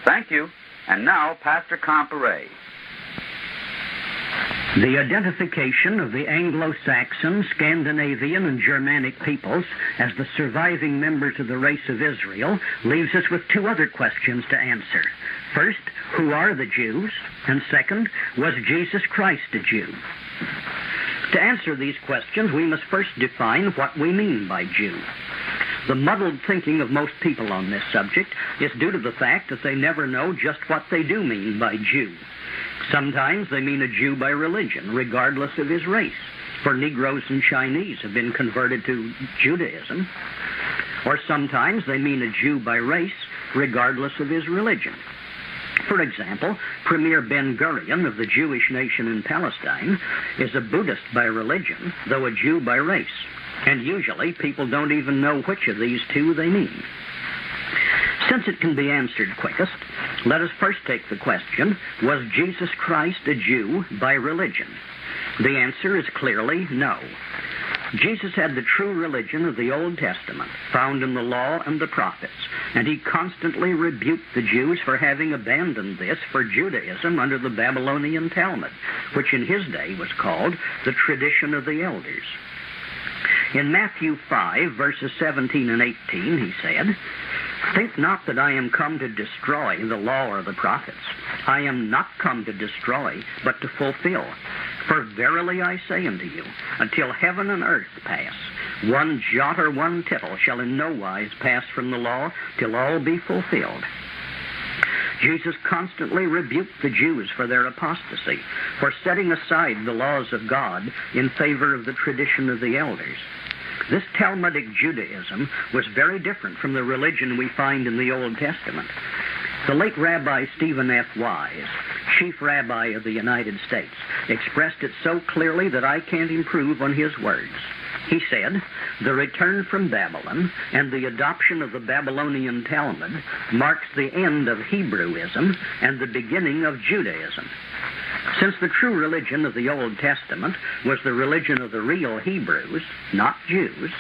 Thank you. And now, Pastor Comparet. The identification of the Anglo-Saxon, Scandinavian, and Germanic peoples as the surviving members of the race of Israel leaves us with two other questions to answer. First, who are the Jews? And second, was Jesus Christ a Jew? To answer these questions, we must first define what we mean by Jew. The muddled thinking of most people on this subject is due to the fact that they never know just what they do mean by Jew. Sometimes they mean a Jew by religion, regardless of his race, for Negroes and Chinese have been converted to Judaism. Or sometimes they mean a Jew by race, regardless of his religion. For example, Premier Ben-Gurion of the Jewish nation in Palestine is a Buddhist by religion, though a Jew by race. And usually people don't even know which of these two they mean. Since it can be answered quickest, let us first take the question, was Jesus Christ a Jew by religion? The answer is clearly no. Jesus had the true religion of the Old Testament, found in the Law and the Prophets, and he constantly rebuked the Jews for having abandoned this for Judaism under the Babylonian Talmud, which in his day was called the tradition of the elders. In Matthew 5, verses 17 and 18, he said, "Think not that I am come to destroy the law or the prophets. I am not come to destroy, but to fulfill. For verily I say unto you, until heaven and earth pass, one jot or one tittle shall in no wise pass from the law till all be fulfilled." Jesus constantly rebuked the Jews for their apostasy, for setting aside the laws of God in favor of the tradition of the elders. This Talmudic Judaism was very different from the religion we find in the Old Testament. The late Rabbi Stephen F. Wise, Chief Rabbi of the United States, expressed it so clearly that I can't improve on his words. He said, "The return from Babylon and the adoption of the Babylonian Talmud marks the end of Hebrewism and the beginning of Judaism. Since the true religion of the Old Testament was the religion of the real Hebrews, not Jews,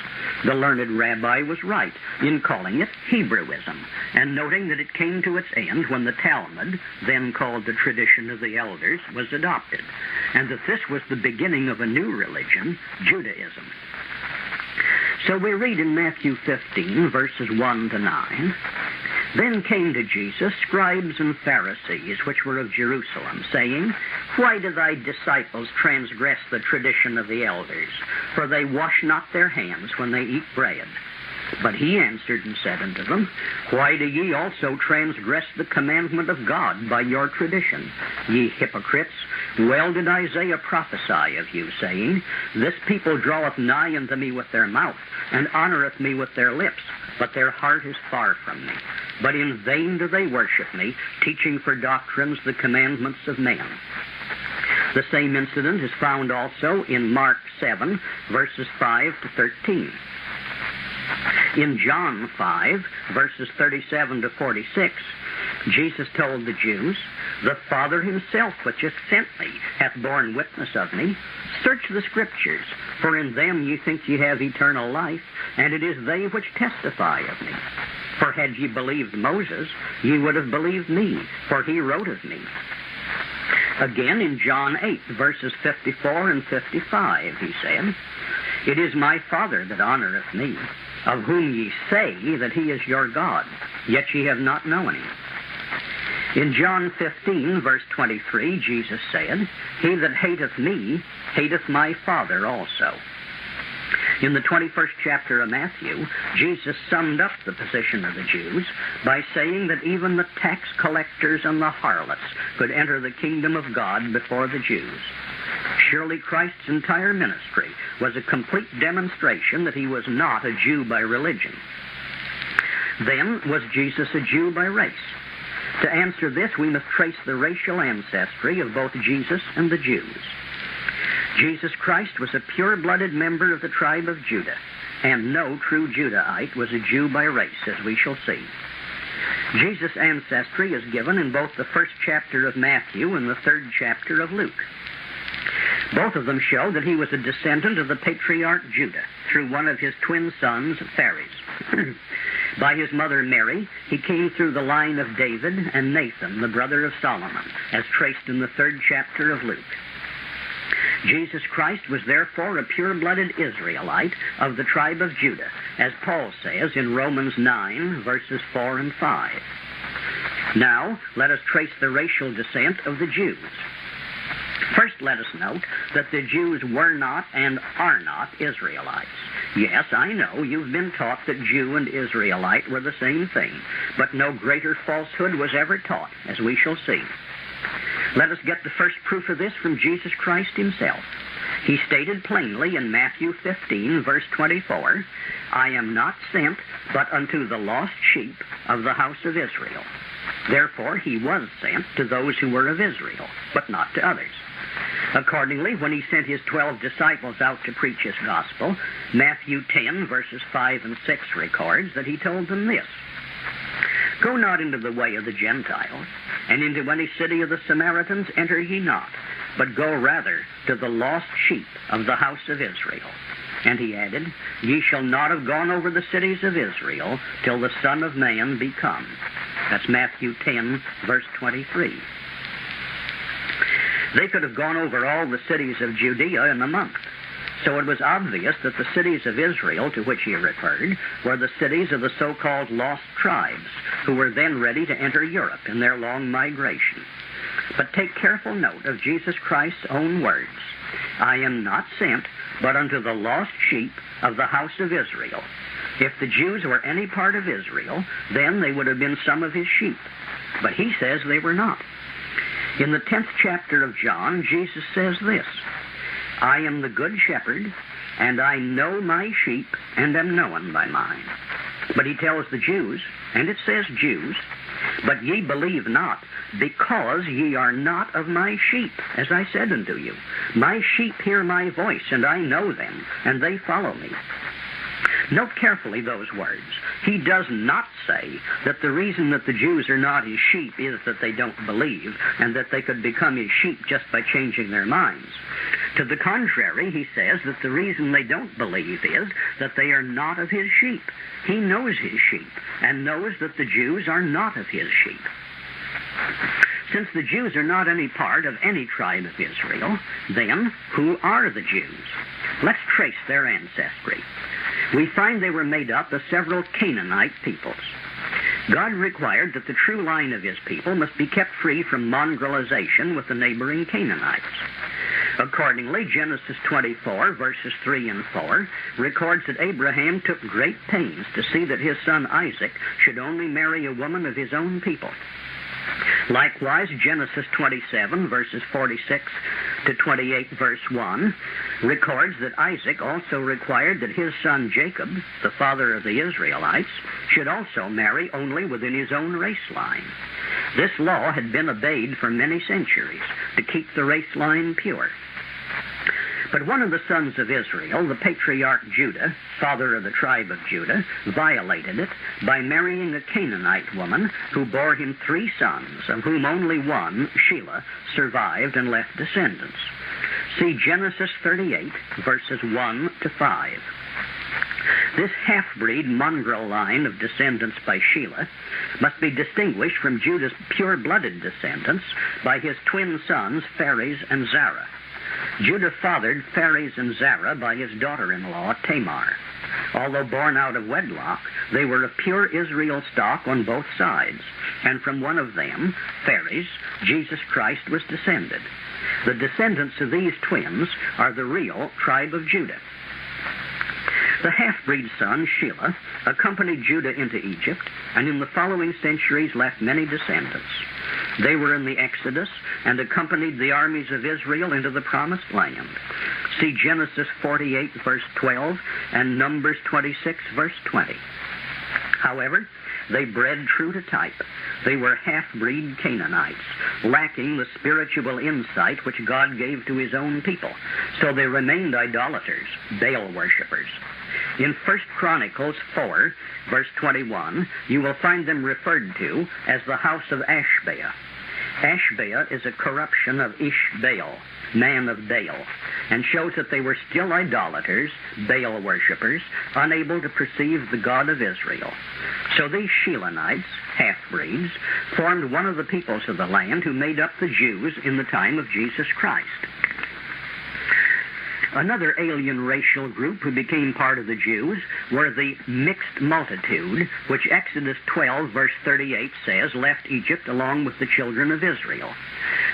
the learned rabbi was right in calling it Hebrewism, and noting that it came to its end when the Talmud, then called the tradition of the elders, was adopted, and that this was the beginning of a new religion, Judaism." So we read in Matthew 15, verses 1 to 9, "Then came to Jesus scribes and Pharisees, which were of Jerusalem, saying, Why do thy disciples transgress the tradition of the elders? For they wash not their hands when they eat bread. But he answered and said unto them, Why do ye also transgress the commandment of God by your tradition? Ye hypocrites, well did Isaiah prophesy of you, saying, This people draweth nigh unto me with their mouth, and honoreth me with their lips, but their heart is far from me. But in vain do they worship me, teaching for doctrines the commandments of men." The same incident is found also in Mark 7, verses 5 to 13. In John 5, verses 37 to 46, Jesus told the Jews, "The Father himself which hath sent me hath borne witness of me. Search the Scriptures, for in them ye think ye have eternal life, and it is they which testify of me. For had ye believed Moses, ye would have believed me, for he wrote of me." Again in John 8, verses 54 and 55, he said, "It is my Father that honoreth me, of whom ye say that he is your God, yet ye have not known him." In John 15, verse 23, Jesus said, "He that hateth me, hateth my Father also." In the 21st chapter of Matthew, Jesus summed up the position of the Jews by saying that even the tax collectors and the harlots could enter the kingdom of God before the Jews. Surely Christ's entire ministry was a complete demonstration that he was not a Jew by religion. Then, was Jesus a Jew by race? To answer this, we must trace the racial ancestry of both Jesus and the Jews. Jesus Christ was a pure-blooded member of the tribe of Judah, and no true Judahite was a Jew by race, as we shall see. Jesus' ancestry is given in both the first chapter of Matthew and the third chapter of Luke. Both of them show that he was a descendant of the patriarch Judah through one of his twin sons, Phares. By his mother Mary, he came through the line of David and Nathan, the brother of Solomon, as traced in the 3rd chapter of Luke. Jesus Christ was therefore a pure-blooded Israelite of the tribe of Judah, as Paul says in Romans 9, verses 4 and 5. Now, let us trace the racial descent of the Jews. First, let us note that the Jews were not and are not Israelites. Yes, I know you've been taught that Jew and Israelite were the same thing, but no greater falsehood was ever taught, as we shall see. Let us get the first proof of this from Jesus Christ himself. He stated plainly in Matthew 15, verse 24, "I am not sent but unto the lost sheep of the house of Israel." Therefore, he was sent to those who were of Israel, but not to others. Accordingly, when he sent his 12 disciples out to preach his gospel, Matthew 10, verses 5 and 6 records that he told them this: "Go not into the way of the Gentiles, and into any city of the Samaritans enter ye not, but go rather to the lost sheep of the house of Israel." And he added, "Ye shall not have gone over the cities of Israel till the Son of Man be come." That's Matthew 10, verse 23. They could have gone over all the cities of Judea in a month. So it was obvious that the cities of Israel to which he referred were the cities of the so-called lost tribes, who were then ready to enter Europe in their long migration. But take careful note of Jesus Christ's own words: "I am not sent but unto the lost sheep of the house of Israel." If the Jews were any part of Israel, then they would have been some of his sheep. But he says they were not. In the 10th chapter of John, Jesus says this: "I am the good shepherd, and I know my sheep, and am known by mine." But he tells the Jews, and it says Jews, "But ye believe not, because ye are not of my sheep, as I said unto you. My sheep hear my voice, and I know them, and they follow me." Note carefully those words. He does not say that the reason that the Jews are not his sheep is that they don't believe, and that they could become his sheep just by changing their minds. To the contrary, he says that the reason they don't believe is that they are not of his sheep. He knows his sheep, and knows that the Jews are not of his sheep. Since the Jews are not any part of any tribe of Israel, then who are the Jews? Let's trace their ancestry. We find they were made up of several Canaanite peoples. God required that the true line of his people must be kept free from mongrelization with the neighboring Canaanites. Accordingly, Genesis 24, verses 3 and 4, records that Abraham took great pains to see that his son Isaac should only marry a woman of his own people. Likewise, Genesis 27, verses 46 to 28, verse 1, records that Isaac also required that his son Jacob, the father of the Israelites, should also marry only within his own race line. This law had been obeyed for many centuries to keep the race line pure. But one of the sons of Israel, the patriarch Judah, father of the tribe of Judah, violated it by marrying a Canaanite woman who bore him 3 sons, of whom only one, Shelah, survived and left descendants. See Genesis 38, verses 1 to 5. This half-breed mongrel line of descendants by Shelah must be distinguished from Judah's pure-blooded descendants by his twin sons, Phares and Zerah. Judah fathered Phares and Zerah by his daughter-in-law, Tamar. Although born out of wedlock, they were of pure Israel stock on both sides, and from one of them, Phares, Jesus Christ was descended. The descendants of these twins are the real tribe of Judah. The half-breed son, Shelah, accompanied Judah into Egypt, and in the following centuries left many descendants. They were in the Exodus and accompanied the armies of Israel into the Promised Land. See Genesis 48, verse 12, and Numbers 26, verse 20. However, they bred true to type. They were half-breed Canaanites, lacking the spiritual insight which God gave to his own people. So they remained idolaters, Baal worshippers. In 1 Chronicles 4, verse 21, you will find them referred to as the house of Ashbea. Ashbea is a corruption of Ishbaal, man of Baal, and shows that they were still idolaters, Baal worshippers, unable to perceive the God of Israel. So these Shilonites, half-breeds, formed one of the peoples of the land who made up the Jews in the time of Jesus Christ. Another alien racial group who became part of the Jews were the mixed multitude, which Exodus 12, verse 38 says, left Egypt along with the children of Israel.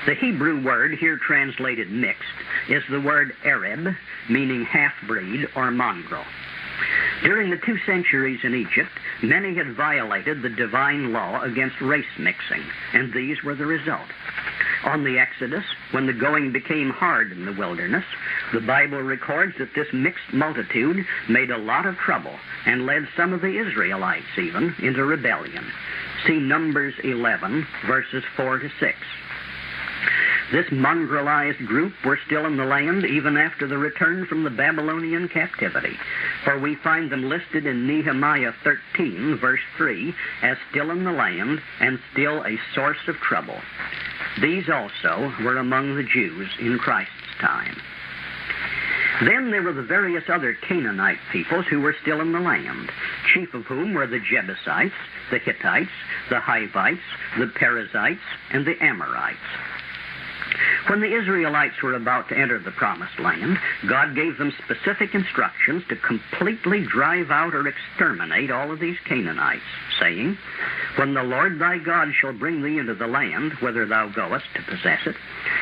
The Hebrew word here translated mixed is the word Arab, meaning half-breed or mongrel. During the 2 centuries in Egypt, many had violated the divine law against race mixing, and these were the result. On the Exodus, when the going became hard in the wilderness, the Bible records that this mixed multitude made a lot of trouble and led some of the Israelites even into rebellion. See Numbers 11, verses 4 to 6. This mongrelized group were still in the land even after the return from the Babylonian captivity, for we find them listed in Nehemiah 13, verse 3, as still in the land and still a source of trouble. These also were among the Jews in Christ's time. Then there were the various other Canaanite peoples who were still in the land, chief of whom were the Jebusites, the Hittites, the Hivites, the Perizzites, and the Amorites. When the Israelites were about to enter the Promised Land, God gave them specific instructions to completely drive out or exterminate all of these Canaanites, saying, "When the Lord thy God shall bring thee into the land, whither thou goest to possess it,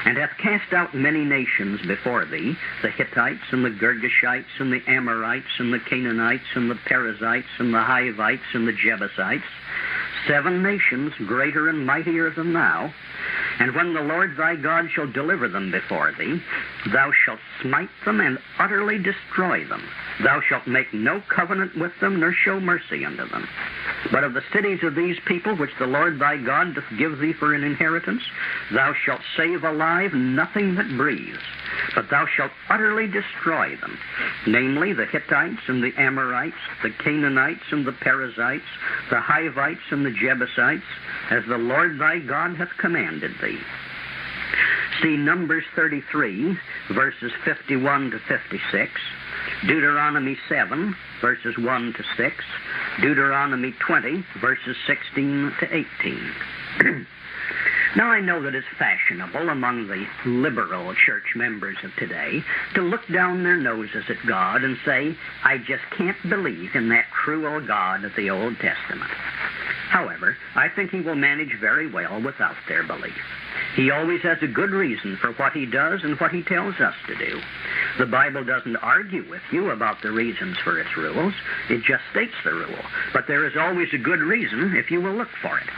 and hath cast out many nations before thee, the Hittites and the Girgashites and the Amorites and the Canaanites and the Perizzites and the Hivites and the Jebusites, 7 nations greater and mightier than thou, and when the Lord thy God shall deliver them before thee, thou shalt smite them and utterly destroy them. Thou shalt make no covenant with them, nor show mercy unto them. But of the cities of these people, which the Lord thy God doth give thee for an inheritance, thou shalt save alive nothing that breathes. But thou shalt utterly destroy them, namely the Hittites and the Amorites, the Canaanites and the Perizzites, the Hivites and the Jebusites, as the Lord thy God hath commanded thee." See Numbers 33, verses 51 to 56, Deuteronomy 7, verses 1 to 6, Deuteronomy 20, verses 16 to 18. Now, I know that it's fashionable among the liberal church members of today to look down their noses at God and say, "I just can't believe in that cruel God of the Old Testament." However, I think he will manage very well without their belief. He always has a good reason for what he does and what he tells us to do. The Bible doesn't argue with you about the reasons for its rules. It just states the rule. But there is always a good reason if you will look for it.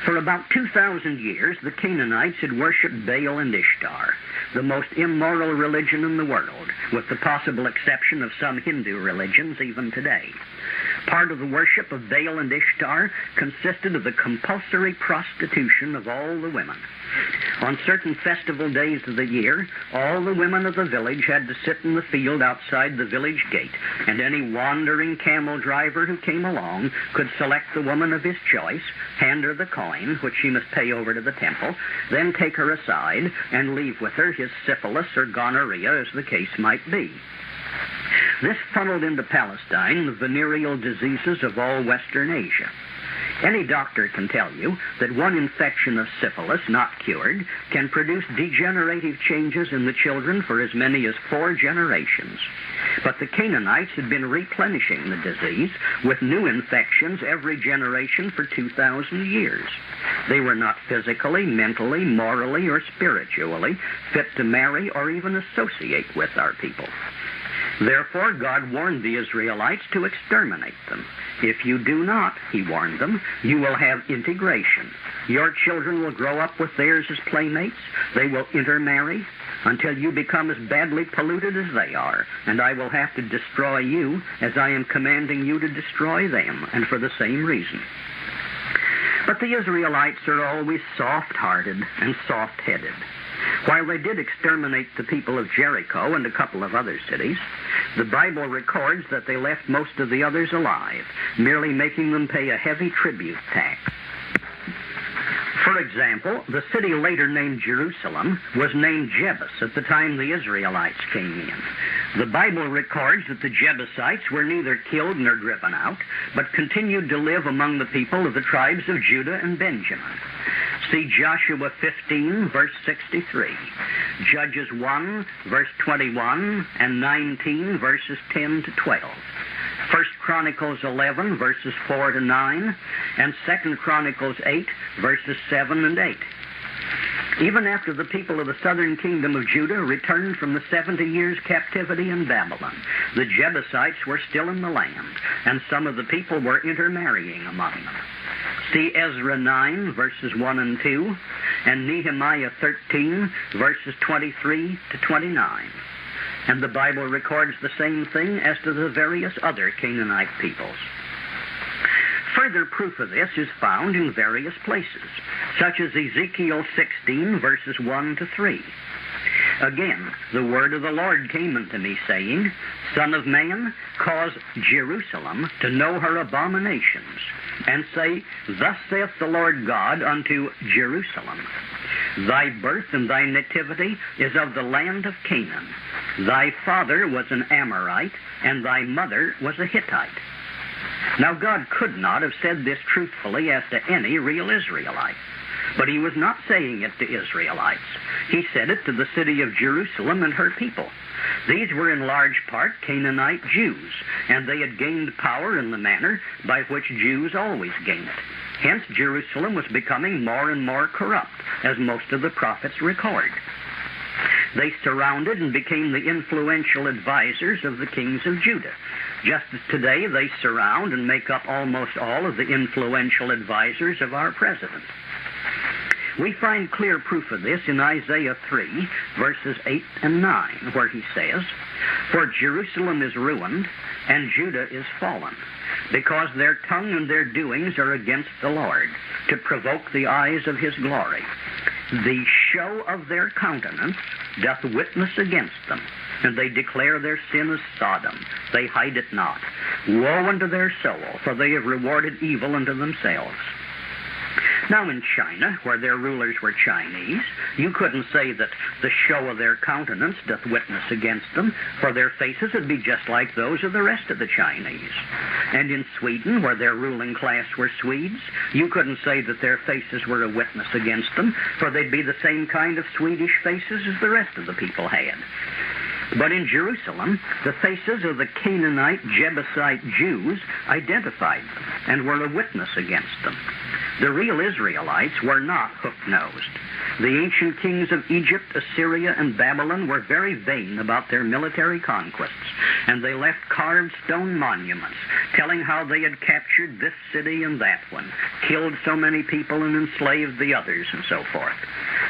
For about 2,000 years, the Canaanites had worshipped Baal and Ishtar, the most immoral religion in the world, with the possible exception of some Hindu religions even today. Part of the worship of Baal and Ishtar consisted of the compulsory prostitution of all the women. On certain festival days of the year, all the women of the village had to sit in the field outside the village gate, and any wandering camel driver who came along could select the woman of his choice, hand her the coin, which she must pay over to the temple, then take her aside and leave with her his syphilis or gonorrhea, as the case might be. This funneled into Palestine the venereal diseases of all Western Asia. Any doctor can tell you that one infection of syphilis, not cured, can produce degenerative changes in the children for as many as 4 generations. But the Canaanites had been replenishing the disease with new infections every generation for 2,000 years. They were not physically, mentally, morally, or spiritually fit to marry or even associate with our people. Therefore, God warned the Israelites to exterminate them. If you do not, he warned them, you will have integration. Your children will grow up with theirs as playmates. They will intermarry until you become as badly polluted as they are, and I will have to destroy you as I am commanding you to destroy them, and for the same reason. But the Israelites are always soft-hearted and soft-headed. While they did exterminate the people of Jericho and a couple of other cities, the Bible records that they left most of the others alive, merely making them pay a heavy tribute tax. For For example, the city later named Jerusalem was named Jebus at the time the Israelites came in. The Bible records that the Jebusites were neither killed nor driven out, but continued to live among the people of the tribes of Judah and Benjamin. See Joshua 15, verse 63, Judges 1, verse 21, and 19, verses 10 to 12. 1 Chronicles 11, verses 4 to 9, and 2 Chronicles 8, verses 7 and 8. Even after the people of the southern kingdom of Judah returned from the 70 years' captivity in Babylon, the Jebusites were still in the land, and some of the people were intermarrying among them. See Ezra 9, verses 1 and 2, and Nehemiah 13, verses 23 to 29. And the Bible records the same thing as to the various other Canaanite peoples. Further proof of this is found in various places, such as Ezekiel 16, verses 1 to 3. Again, the word of the Lord came unto me, saying, Son of man, cause Jerusalem to know her abominations, and say, Thus saith the Lord God unto Jerusalem, Thy birth and thy nativity is of the land of Canaan. Thy father was an Amorite, and thy mother was a Hittite. Now God could not have said this truthfully as to any real Israelite. But he was not saying it to Israelites. He said it to the city of Jerusalem and her people. These were in large part Canaanite Jews, and they had gained power in the manner by which Jews always gain it. Hence, Jerusalem was becoming more and more corrupt, as most of the prophets record. They surrounded and became the influential advisors of the kings of Judah. Just as today they surround and make up almost all of the influential advisors of our president. We find clear proof of this in Isaiah 3, verses 8 and 9, where he says, For Jerusalem is ruined, and Judah is fallen, because their tongue and their doings are against the Lord, to provoke the eyes of his glory. The show of their countenance doth witness against them, and they declare their sin as Sodom. They hide it not. Woe unto their soul, for they have rewarded evil unto themselves. Now in China, where their rulers were Chinese, you couldn't say that the show of their countenance doth witness against them, for their faces would be just like those of the rest of the Chinese. And in Sweden, where their ruling class were Swedes, you couldn't say that their faces were a witness against them, for they'd be the same kind of Swedish faces as the rest of the people had. But in Jerusalem, the faces of the Canaanite, Jebusite Jews identified them and were a witness against them. The real Israelites were not hook-nosed. The ancient kings of Egypt, Assyria, and Babylon were very vain about their military conquests, and they left carved stone monuments telling how they had captured this city and that one, killed so many people and enslaved the others, and so forth.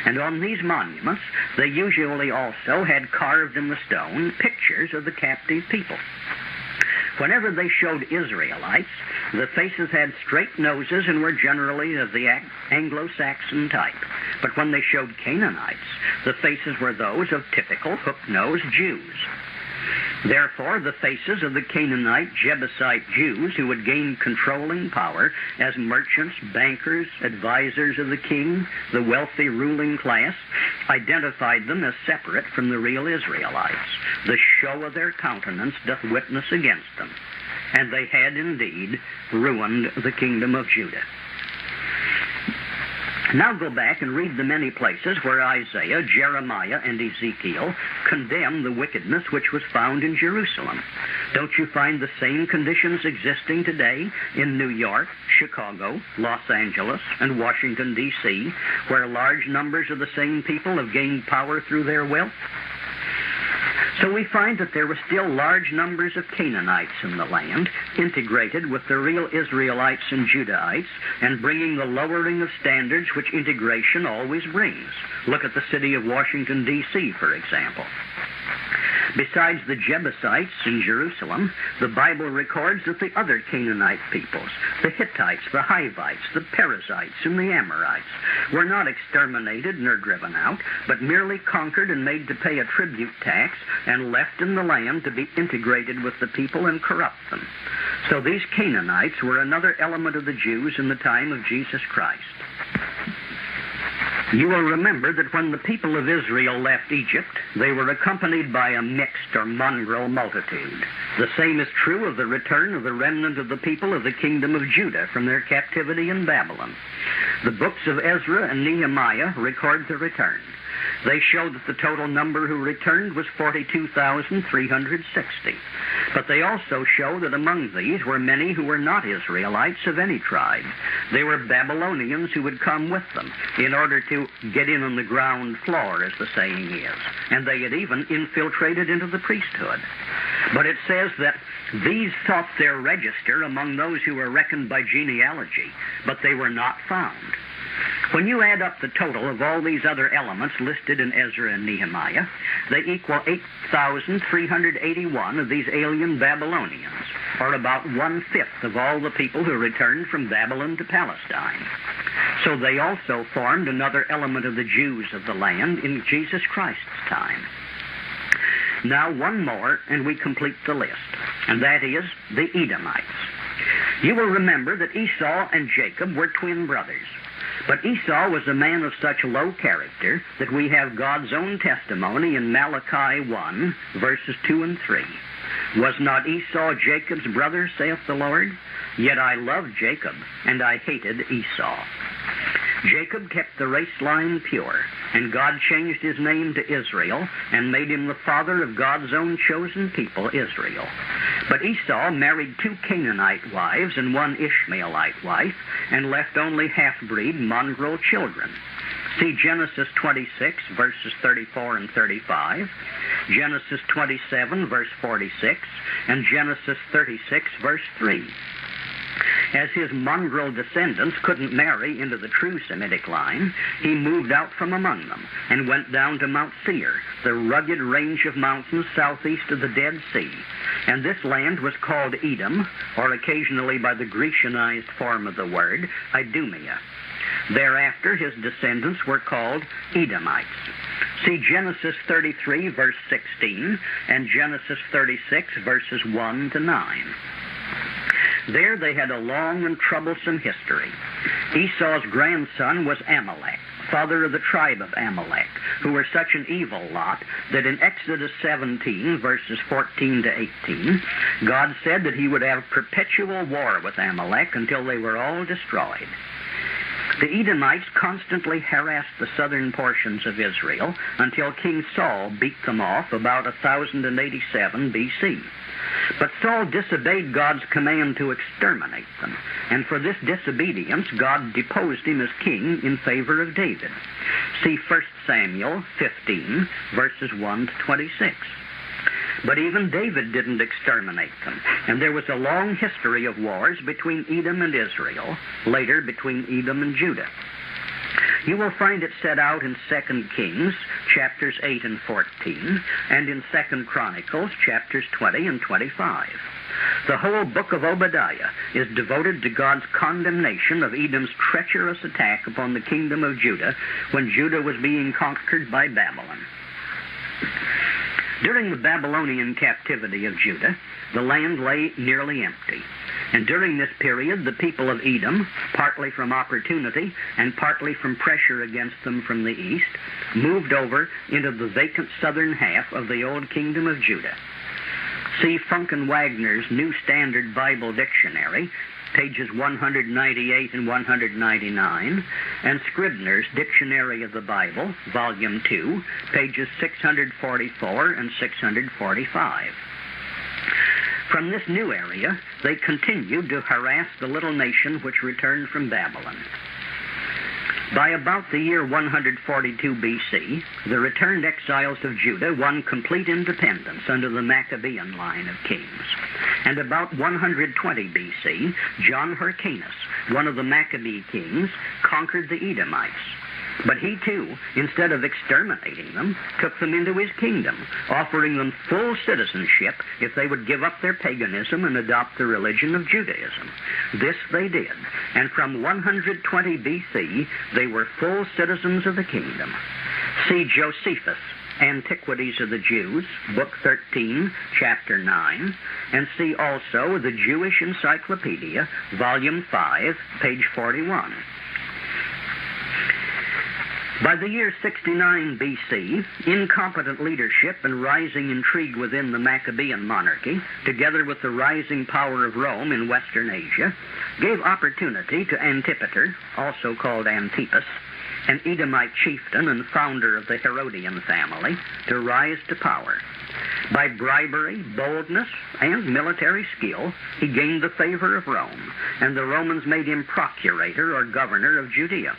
And on these monuments, they usually also had carved in the stone pictures of the captive people. Whenever they showed Israelites, the faces had straight noses and were generally of the Anglo-Saxon type. But when they showed Canaanites, the faces were those of typical hook-nosed Jews. Therefore, the faces of the Canaanite, Jebusite Jews who had gained controlling power as merchants, bankers, advisors of the king, the wealthy ruling class, identified them as separate from the real Israelites. The show of their countenance doth witness against them. And they had indeed ruined the kingdom of Judah. Now go back and read the many places where Isaiah, Jeremiah, and Ezekiel condemn the wickedness which was found in Jerusalem. Don't you find the same conditions existing today in New York, Chicago, Los Angeles, and Washington, D.C., where large numbers of the same people have gained power through their wealth? So we find that there were still large numbers of Canaanites in the land, integrated with the real Israelites and Judahites, and bringing the lowering of standards which integration always brings. Look at the city of Washington, D.C., for example. Besides the Jebusites in Jerusalem, the Bible records that the other Canaanite peoples, the Hittites, the Hivites, the Perizzites, and the Amorites, were not exterminated nor driven out, but merely conquered and made to pay a tribute tax and left in the land to be integrated with the people and corrupt them. So these Canaanites were another element of the Jews in the time of Jesus Christ. You will remember that when the people of Israel left Egypt, they were accompanied by a mixed or mongrel multitude. The same is true of the return of the remnant of the people of the kingdom of Judah from their captivity in Babylon. The books of Ezra and Nehemiah record the return. They show that the total number who returned was 42,360. But they also show that among these were many who were not Israelites of any tribe. They were Babylonians who had come with them in order to get in on the ground floor, as the saying is. And they had even infiltrated into the priesthood. But it says that these sought their register among those who were reckoned by genealogy, but they were not found. When you add up the total of all these other elements listed in Ezra and Nehemiah, they equal 8,381 of these alien Babylonians, or about 1/5 of all the people who returned from Babylon to Palestine. So they also formed another element of the Jews of the land in Jesus Christ's time. Now one more, and we complete the list, and that is the Edomites. You will remember that Esau and Jacob were twin brothers. But Esau was a man of such low character that we have God's own testimony in Malachi 1, verses 2 and 3. Was not Esau Jacob's brother, saith the Lord? Yet I loved Jacob, and I hated Esau. Jacob kept the race line pure, and God changed his name to Israel and made him the father of God's own chosen people, Israel. But Esau married 2 Canaanite wives and 1 Ishmaelite wife, and left only half-breed mongrel children. See Genesis 26, verses 34 and 35, Genesis 27, verse 46, and Genesis 36, verse 3. As his mongrel descendants couldn't marry into the true Semitic line, he moved out from among them and went down to Mount Seir, the rugged range of mountains southeast of the Dead Sea. And this land was called Edom, or occasionally by the Grecianized form of the word, Idumea. Thereafter, his descendants were called Edomites. See Genesis 33, verse 16, and Genesis 36, verses 1 to 9. There they had a long and troublesome history. Esau's grandson was Amalek, father of the tribe of Amalek, who were such an evil lot that in Exodus 17, verses 14 to 18, God said that he would have perpetual war with Amalek until they were all destroyed. The Edomites constantly harassed the southern portions of Israel until King Saul beat them off about 1087 B.C. But Saul disobeyed God's command to exterminate them, and for this disobedience, God deposed him as king in favor of David. See 1 Samuel 15, verses 1 to 26. But even David didn't exterminate them, and there was a long history of wars between Edom and Israel, later between Edom and Judah. You will find it set out in 2 Kings, chapters 8 and 14, and in 2 Chronicles, chapters 20 and 25. The whole book of Obadiah is devoted to God's condemnation of Edom's treacherous attack upon the kingdom of Judah when Judah was being conquered by Babylon. During the Babylonian captivity of Judah, the land lay nearly empty. And during this period, the people of Edom, partly from opportunity and partly from pressure against them from the east, moved over into the vacant southern half of the old kingdom of Judah. See Funk and Wagner's New Standard Bible Dictionary, pages 198 and 199, and Scribner's Dictionary of the Bible, volume 2, pages 644 and 645. From this new area, they continued to harass the little nation which returned from Babylon. By about the year 142 B.C., the returned exiles of Judah won complete independence under the Maccabean line of kings. And about 120 B.C., John Hyrcanus, one of the Maccabee kings, conquered the Edomites. But he, too, instead of exterminating them, took them into his kingdom, offering them full citizenship if they would give up their paganism and adopt the religion of Judaism. This they did, and from 120 B.C., they were full citizens of the kingdom. See Josephus, Antiquities of the Jews, Book 13, Chapter 9, and see also the Jewish Encyclopedia, Volume 5, page 41. By the year 69 B.C., incompetent leadership and rising intrigue within the Maccabean monarchy, together with the rising power of Rome in Western Asia, gave opportunity to Antipater, also called Antipas, an Edomite chieftain and founder of the Herodian family, to rise to power. By bribery, boldness, and military skill, he gained the favor of Rome, and the Romans made him procurator or governor of Judea.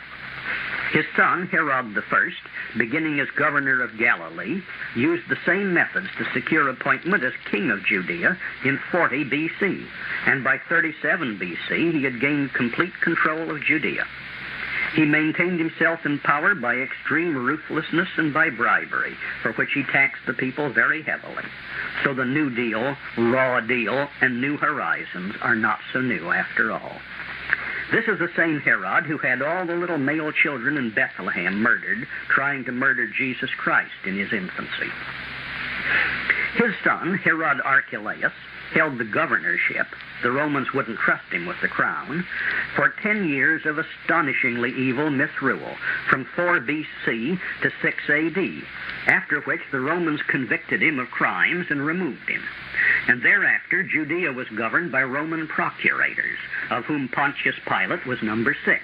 His son, Herod I, beginning as governor of Galilee, used the same methods to secure appointment as king of Judea in 40 B.C., and by 37 B.C. he had gained complete control of Judea. He maintained himself in power by extreme ruthlessness and by bribery, for which he taxed the people very heavily. So the New Deal, Raw Deal, and New Horizons are not so new after all. This is the same Herod who had all the little male children in Bethlehem murdered, trying to murder Jesus Christ in his infancy. His son, Herod Archelaus, held the governorship. The Romans wouldn't trust him with the crown, for 10 years of astonishingly evil misrule, from 4 B.C. to 6 A.D., after which the Romans convicted him of crimes and removed him. And thereafter Judea was governed by Roman procurators, of whom Pontius Pilate was number 6.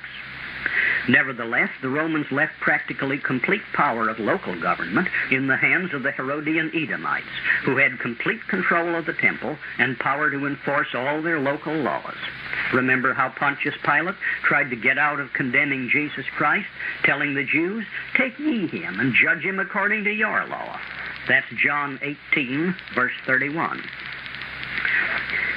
Nevertheless, the Romans left practically complete power of local government in the hands of the Herodian Edomites, who had complete control of the temple and power to enforce all their local laws. Remember how Pontius Pilate tried to get out of condemning Jesus Christ, telling the Jews, "Take ye him and judge him according to your law." That's John 18, verse 31.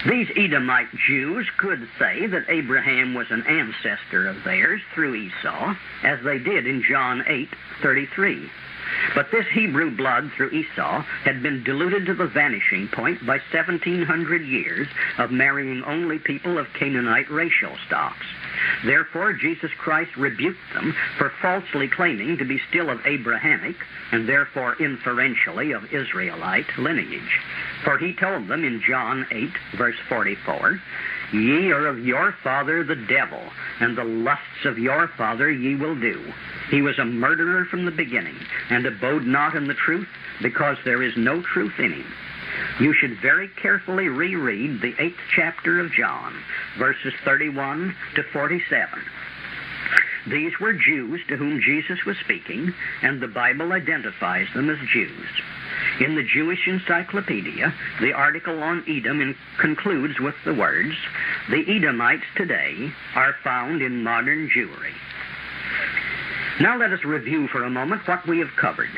These Edomite Jews could say that Abraham was an ancestor of theirs through Esau, as they did in John 8:33. But this Hebrew blood through Esau had been diluted to the vanishing point by 1,700 years of marrying only people of Canaanite racial stocks. Therefore, Jesus Christ rebuked them for falsely claiming to be still of Abrahamic, and therefore inferentially of Israelite lineage. For he told them in John 8, verse 44, "Ye are of your father the devil, and the lusts of your father ye will do. He was a murderer from the beginning, and abode not in the truth, because there is no truth in him." You should very carefully reread the 8th chapter of John, verses 31 to 47. These were Jews to whom Jesus was speaking, and the Bible identifies them as Jews. In the Jewish Encyclopedia, the article on Edom concludes with the words, "The Edomites today are found in modern Jewry." Now let us review for a moment what we have covered.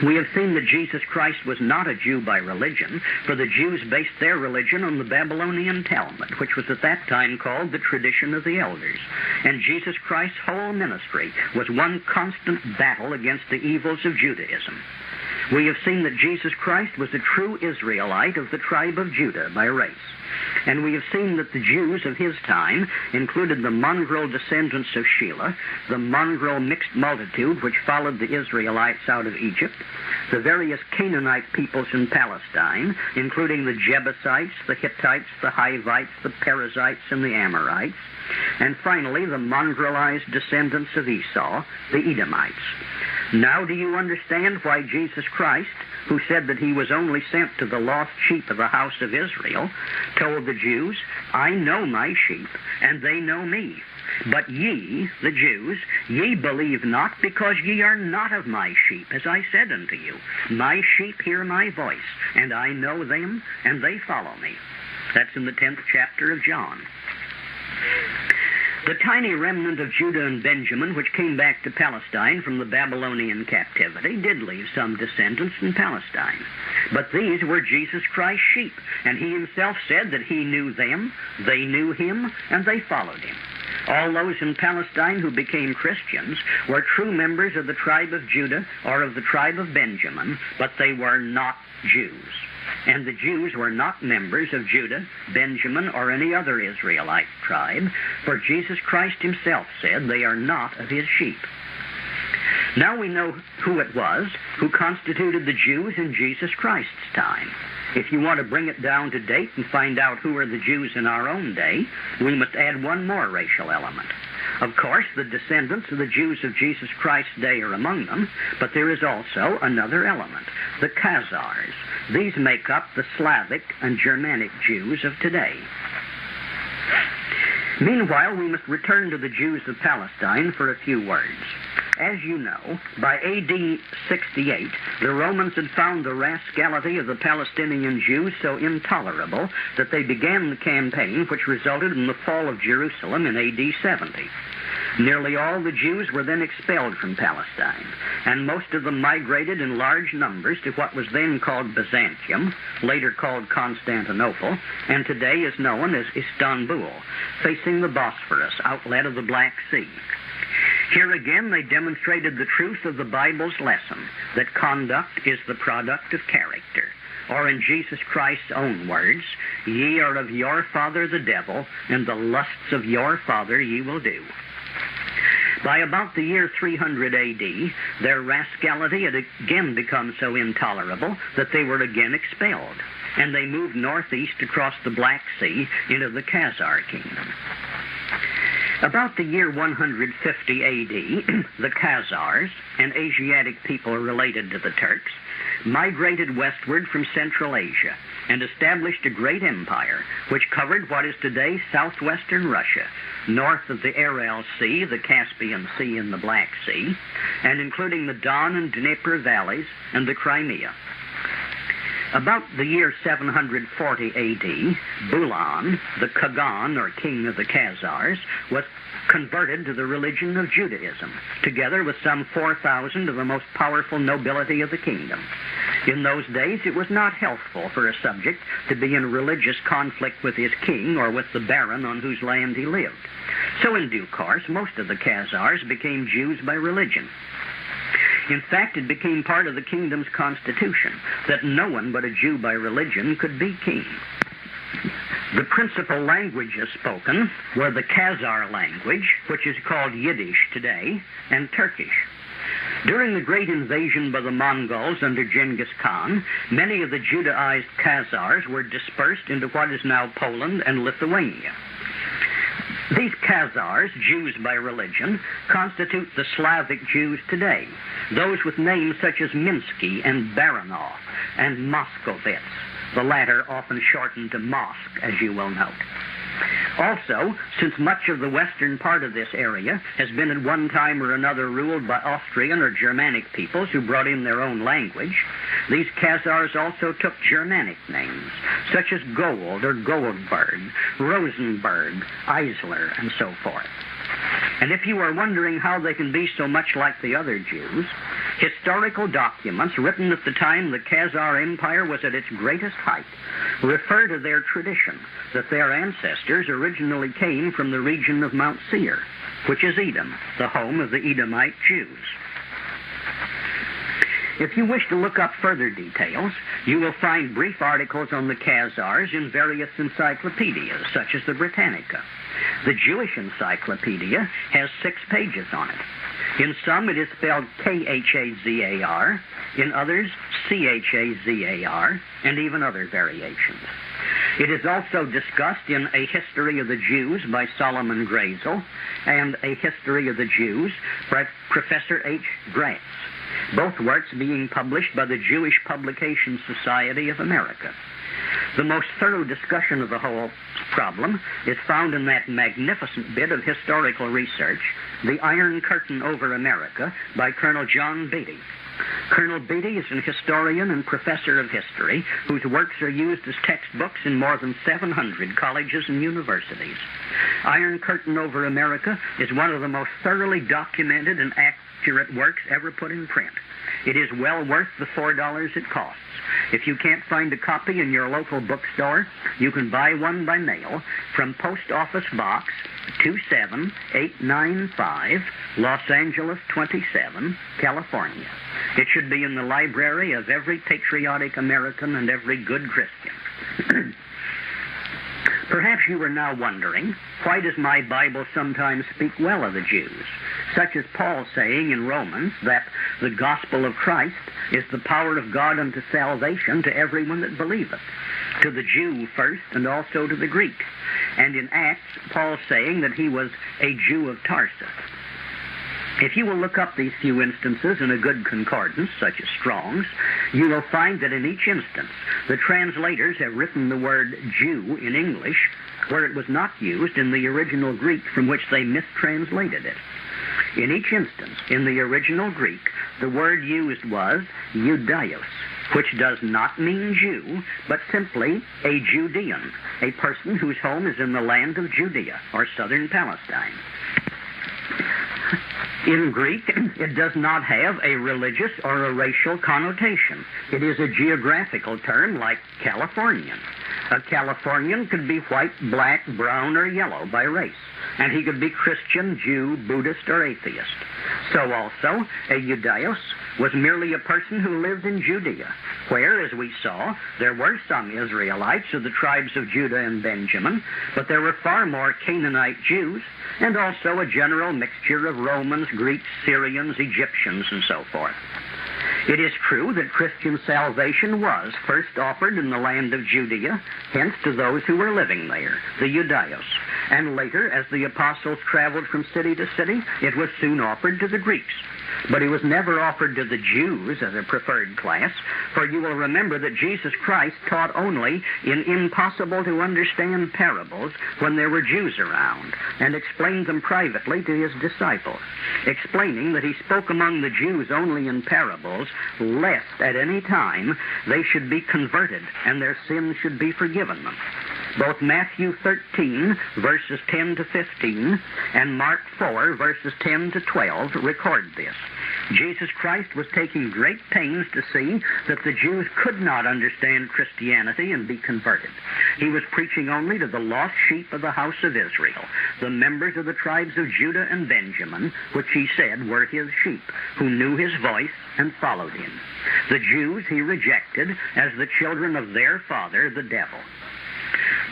We have seen that Jesus Christ was not a Jew by religion, for the Jews based their religion on the Babylonian Talmud, which was at that time called the tradition of the elders. And Jesus Christ's whole ministry was one constant battle against the evils of Judaism. We have seen that Jesus Christ was a true Israelite of the tribe of Judah by race. And we have seen that the Jews of his time included the mongrel descendants of Shelah, the mongrel mixed multitude which followed the Israelites out of Egypt, the various Canaanite peoples in Palestine, including the Jebusites, the Hittites, the Hivites, the Perizzites, and the Amorites, and finally the mongrelized descendants of Esau, the Edomites. Now do you understand why Jesus Christ, who said that he was only sent to the lost sheep of the house of Israel, told the Jews, "I know my sheep, and they know me. But ye, the Jews, ye believe not, because ye are not of my sheep, as I said unto you. My sheep hear my voice, and I know them, and they follow me." That's in the 10th chapter of John. The tiny remnant of Judah and Benjamin, which came back to Palestine from the Babylonian captivity, did leave some descendants in Palestine. But these were Jesus Christ's sheep, and he himself said that he knew them, they knew him, and they followed him. All those in Palestine who became Christians were true members of the tribe of Judah or of the tribe of Benjamin, but they were not Jews. And the Jews were not members of Judah, Benjamin, or any other Israelite tribe, for Jesus Christ himself said they are not of his sheep. Now we know who it was who constituted the Jews in Jesus Christ's time. If you want to bring it down to date and find out who are the Jews in our own day, we must add one more racial element. Of course, the descendants of the Jews of Jesus Christ's day are among them, but there is also another element, the Khazars. These make up the Slavic and Germanic Jews of today. Meanwhile, we must return to the Jews of Palestine for a few words. As you know, by A.D. 68, the Romans had found the rascality of the Palestinian Jews so intolerable that they began the campaign which resulted in the fall of Jerusalem in A.D. 70. Nearly all the Jews were then expelled from Palestine, and most of them migrated in large numbers to what was then called Byzantium, later called Constantinople, and today is known as Istanbul, facing the Bosphorus, outlet of the Black Sea. Here again they demonstrated the truth of the Bible's lesson, that conduct is the product of character. Or in Jesus Christ's own words, "Ye are of your father the devil, and the lusts of your father ye will do." By about the year 300 A.D., their rascality had again become so intolerable that they were again expelled, and they moved northeast across the Black Sea into the Khazar kingdom. About the year 150 A.D., the Khazars, an Asiatic people related to the Turks, migrated westward from Central Asia and established a great empire which covered what is today southwestern Russia, north of the Aral Sea, the Caspian Sea, and the Black Sea, and including the Don and Dnieper valleys and the Crimea. About the year 740 A.D., Bulan, the Khagan, or king of the Khazars, was converted to the religion of Judaism, together with some 4,000 of the most powerful nobility of the kingdom. In those days, it was not healthful for a subject to be in religious conflict with his king or with the baron on whose land he lived. So in due course, most of the Khazars became Jews by religion. In fact, it became part of the kingdom's constitution that no one but a Jew by religion could be king. The principal languages spoken were the Khazar language, which is called Yiddish today, and Turkish. During the great invasion by the Mongols under Genghis Khan, many of the Judaized Khazars were dispersed into what is now Poland and Lithuania. These Khazars, Jews by religion, constitute the Slavic Jews today, those with names such as Minsky and Baranov and Moskovitz, the latter often shortened to Mosk, as you will note. Also, since much of the western part of this area has been at one time or another ruled by Austrian or Germanic peoples who brought in their own language, these Khazars also took Germanic names, such as Gold or Goldberg, Rosenberg, Eisler, and so forth. And if you are wondering how they can be so much like the other Jews, historical documents written at the time the Khazar Empire was at its greatest height refer to their tradition that their ancestors originally came from the region of Mount Seir, which is Edom, the home of the Edomite Jews. If you wish to look up further details, you will find brief articles on the Khazars in various encyclopedias, such as the Britannica. The Jewish Encyclopedia has 6 pages on it. In some, it is spelled Khazar, in others, Chazar, and even other variations. It is also discussed in A History of the Jews by Solomon Grazel and A History of the Jews by Professor H. Gratz, both works being published by the Jewish Publication Society of America. The most thorough discussion of the whole problem is found in that magnificent bit of historical research, The Iron Curtain Over America, by Colonel John Beatty. Colonel Beatty is an historian and professor of history whose works are used as textbooks in more than 700 colleges and universities. Iron Curtain Over America is one of the most thoroughly documented and accurate works ever put in print. It is well worth the $4 it costs. If you can't find a copy in your local bookstore, you can buy one by mail from Post Office Box 27895, Los Angeles 27, California. It should be in the library of every patriotic American and every good Christian. Perhaps you are now wondering, why does my Bible sometimes speak well of the Jews, such as Paul saying in Romans that the gospel of Christ is the power of God unto salvation to everyone that believeth. to the Jew first and also to the Greek. And in Acts, Paul's saying that he was a Jew of Tarsus. If you will look up these few instances in a good concordance, such as Strong's, you will find that in each instance, the translators have written the word Jew in English where it was not used in the original Greek from which they mistranslated it. In each instance, in the original Greek, the word used was Judeos, which does not mean Jew, but simply a Judean, a person whose home is in the land of Judea, or southern Palestine. In Greek, it does not have a religious or a racial connotation. It is a geographical term like Californian. A Californian could be white, black, brown, or yellow by race, and he could be Christian, Jew, Buddhist, or atheist. So also, a Judeos was merely a person who lived in Judea, where, as we saw, there were some Israelites of the tribes of Judah and Benjamin, but there were far more Canaanite Jews, and also a general mixture of Romans, Greeks, Syrians, Egyptians, and so forth. It is true that Christian salvation was first offered in the land of Judea, hence to those who were living there, the Judeos. And later, as the apostles traveled from city to city, it was soon offered to the Greeks. But it was never offered to the Jews as a preferred class, for you will remember that Jesus Christ taught only in impossible-to-understand parables when there were Jews around, and explained them privately to his disciples, explaining that he spoke among the Jews only in parables, lest at any time they should be converted and their sins should be forgiven them. Both Matthew 13, verses 10 to 15, and Mark 4, verses 10 to 12, record this. Jesus Christ was taking great pains to see that the Jews could not understand Christianity and be converted. He was preaching only to the lost sheep of the house of Israel, the members of the tribes of Judah and Benjamin, which he said were his sheep, who knew his voice and followed him. The Jews he rejected as the children of their father, the devil.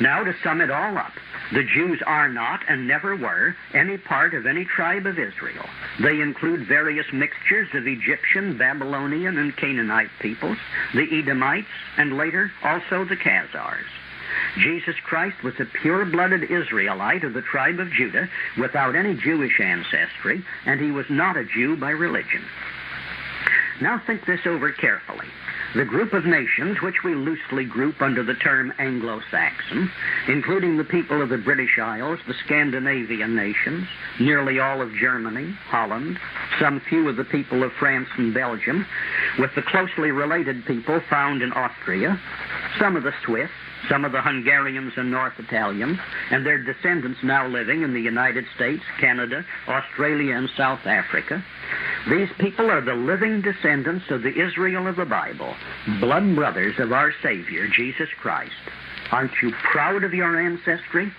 Now, to sum it all up, the Jews are not and never were any part of any tribe of Israel. They include various mixtures of Egyptian, Babylonian, and Canaanite peoples, the Edomites, and later also the Khazars. Jesus Christ was a pure-blooded Israelite of the tribe of Judah without any Jewish ancestry, and he was not a Jew by religion. Now think this over carefully. The group of nations which we loosely group under the term Anglo-Saxon, including the people of the British Isles, the Scandinavian nations, nearly all of Germany, Holland, some few of the people of France and Belgium, with the closely related people found in Austria, some of the Swiss, some of the Hungarians and North Italians, and their descendants now living in the United States, Canada, Australia, and South Africa. These people are the living descendants of the Israel of the Bible, blood brothers of our Savior, Jesus Christ. Aren't you proud of your ancestry?